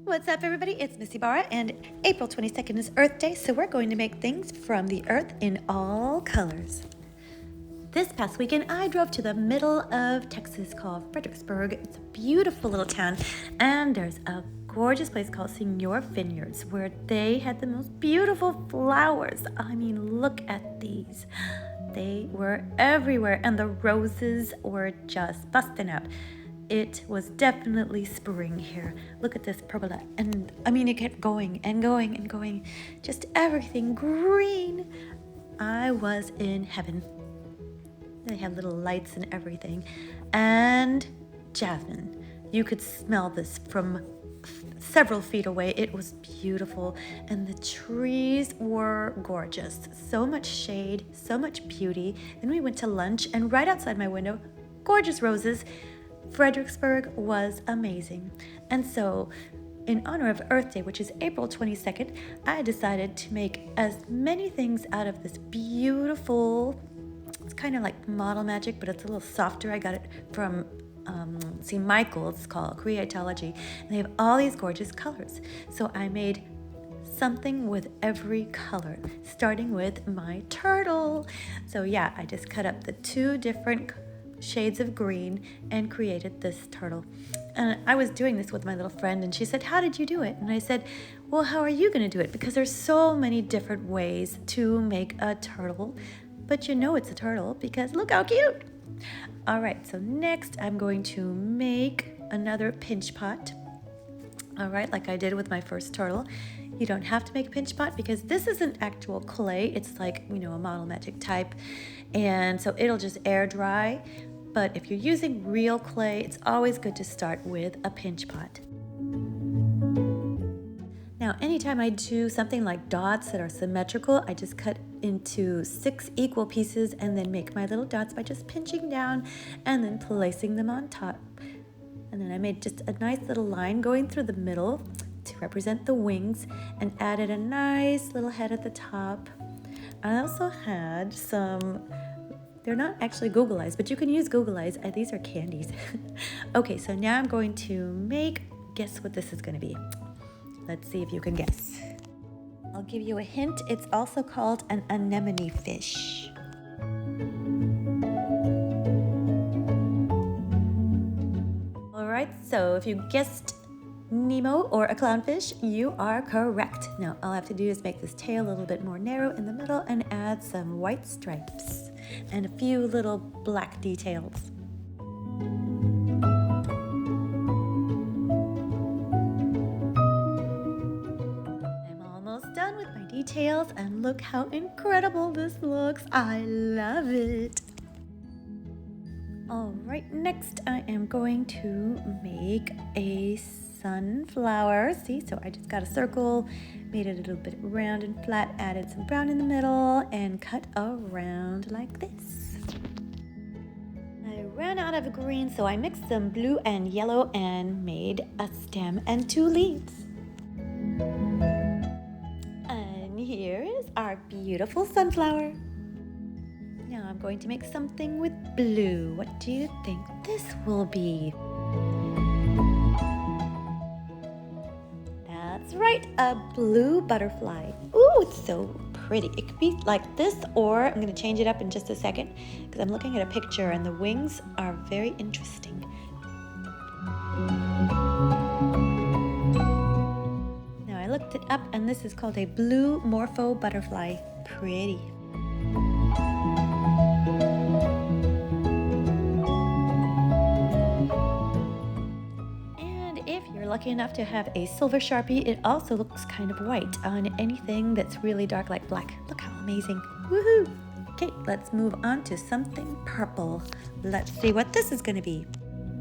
What's up, everybody? It's Missy Barra, and April 22nd is Earth Day, so we're going to make things from the earth in all colors. This past weekend, I drove to the middle of Texas called Fredericksburg. It's a beautiful little town, and there's a gorgeous place called Senor Vineyards where they had the most beautiful flowers. I mean, look at these. They were everywhere, and the roses were just busting out. It was definitely spring here. Look at this pergola. And I mean, it kept going and going and going. Just everything green. I was in heaven. They have little lights and everything. And jasmine. You could smell this from several feet away. It was beautiful. And the trees were gorgeous. So much shade, so much beauty. Then we went to lunch, and right outside my window, gorgeous roses. Fredericksburg was amazing. And so, in honor of Earth Day, which is April 22nd, I decided to make as many things out of this beautiful, it's kind of like model magic, but it's a little softer. I got it from St. Michael's. It's called Creatology, and they have all these gorgeous colors. So I made something with every color, starting with my turtle. So yeah, I just cut up the two different shades of green and created this turtle. And I was doing this with my little friend, and she said, "How did you do it?" And I said, "Well, how are you going to do it? Because there's so many different ways to make a turtle, but you know it's a turtle because look how cute." All right, so next I'm going to make another pinch pot. All right, like I did with my first turtle. You don't have to make a pinch pot because this isn't actual clay. It's like, a model magic type. And so it'll just air dry. But if you're using real clay, it's always good to start with a pinch pot. Now, anytime I do something like dots that are symmetrical, I just cut into 6 equal pieces and then make my little dots by just pinching down and then placing them on top. And then I made just a nice little line going through the middle to represent the wings and added a nice little head at the top. I also had some, they're not actually Google eyes, but you can use Google eyes. These are candies. Okay, so now I'm going to guess what this is going to be. Let's see if you can guess. I'll give you a hint. It's also called an anemone fish. All right, so if you guessed Nemo or a clownfish, you are correct. Now all I have to do is make this tail a little bit more narrow in the middle and add some white stripes and a few little black details. I'm almost done with my details, and look how incredible this looks. I love it. All right, next I am going to make a sunflower. See, so I just got a circle, made it a little bit round and flat, added some brown in the middle, and cut around like this. I ran out of green, so I mixed some blue and yellow and made a stem and 2 leaves. And here is our beautiful sunflower. Now I'm going to make something with blue. What do you think this will be? That's right, a blue butterfly. Ooh, it's so pretty. It could be like this, or I'm going to change it up in just a second because I'm looking at a picture and the wings are very interesting. Now I looked it up, and this is called a blue Morpho butterfly. Pretty. Lucky enough to have a silver Sharpie, it also looks kind of white on anything that's really dark like black. Look how amazing. Woohoo! Okay, let's move on to something purple. Let's see what this is going to be.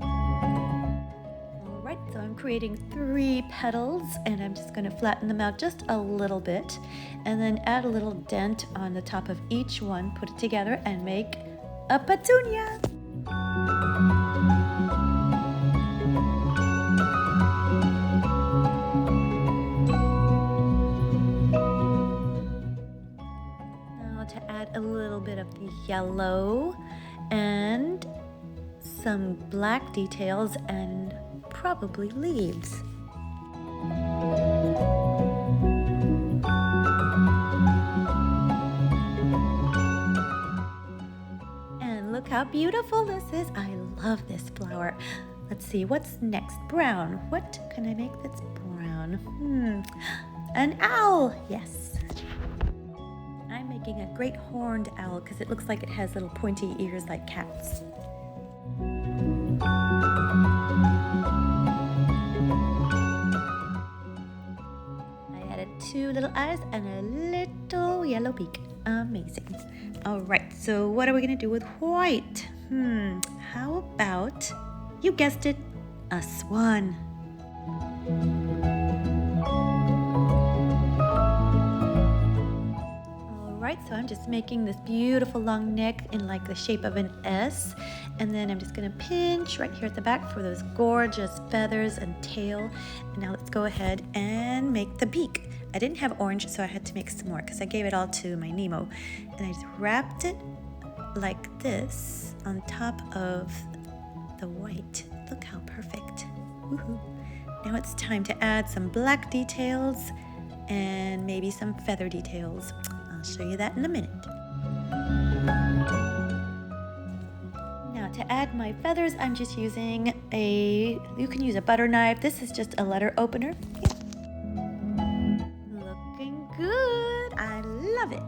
All right, so I'm creating 3 petals, and I'm just going to flatten them out just a little bit and then add a little dent on the top of each one, put it together, and make a petunia. A little bit of yellow and some black details and probably leaves. how beautiful this is. I love this flower. Let's see, what's next? Brown. What can I make that's brown? An owl. Yes. I'm making a great horned owl because it looks like it has little pointy ears like cats. I added 2 little eyes and a little yellow beak. Amazing. All right, so what are we gonna do with white? How about, you guessed it, a swan. Alright, so I'm just making this beautiful long neck in like the shape of an S, and then I'm just going to pinch right here at the back for those gorgeous feathers and tail. And now let's go ahead and make the beak. I didn't have orange, so I had to make some more because I gave it all to my Nemo, and I just wrapped it like this on top of the white. Look how perfect. Woohoo. Now it's time to add some black details and maybe some feather details. I'll show you that in a minute. Now to add my feathers, I'm just using you can use a butter knife. This is just a letter opener. Looking good. I love it.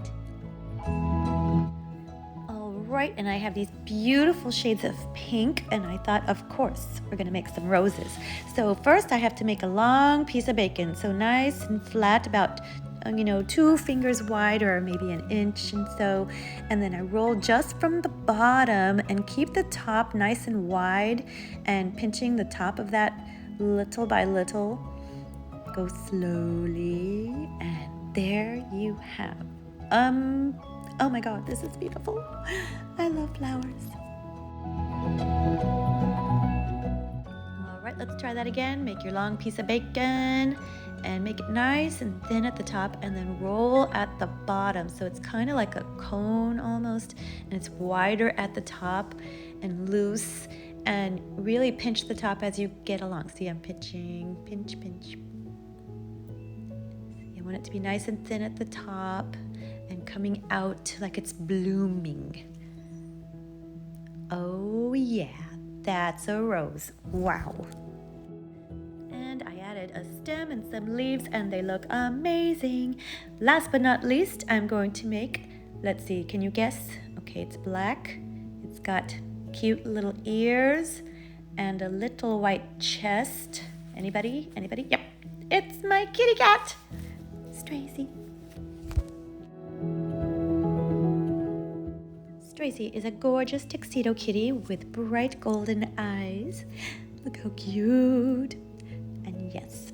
Right, and I have these beautiful shades of pink, and I thought, of course, we're gonna make some roses. So first I have to make a long piece of bacon, so nice and flat, about 2 fingers wide or maybe an inch and so, and then I roll just from the bottom and keep the top nice and wide, and pinching the top of that little by little. Go slowly, and there you have oh my God, this is beautiful. I love flowers. All right, let's try that again. Make your long piece of bacon and make it nice and thin at the top, and then roll at the bottom. So it's kind of like a cone almost, and it's wider at the top and loose, and really pinch the top as you get along. See, I'm pinching, pinch. You want it to be nice and thin at the top and coming out like it's blooming. Oh yeah, that's a rose. Wow. And I added a stem and some leaves, and they look amazing. Last but not least, I'm going to make, let's see, can you guess? Okay, it's black. It's got cute little ears and a little white chest. Anybody? Yep, it's my kitty cat, Stracy. Stracy is a gorgeous tuxedo kitty with bright golden eyes. Look how cute. And yes,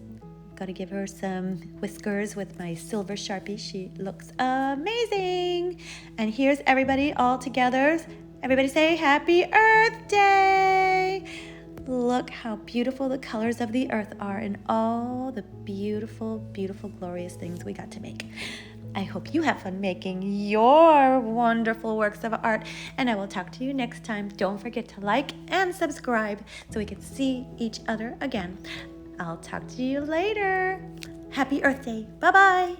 gotta give her some whiskers with my silver Sharpie. She looks amazing. And here's everybody all together. Everybody say Happy Earth Day. Look how beautiful the colors of the earth are, and all the beautiful, beautiful, glorious things we got to make. I hope you have fun making your wonderful works of art, and I will talk to you next time. Don't forget to like and subscribe so we can see each other again. I'll talk to you later. Happy Earth Day. Bye-bye.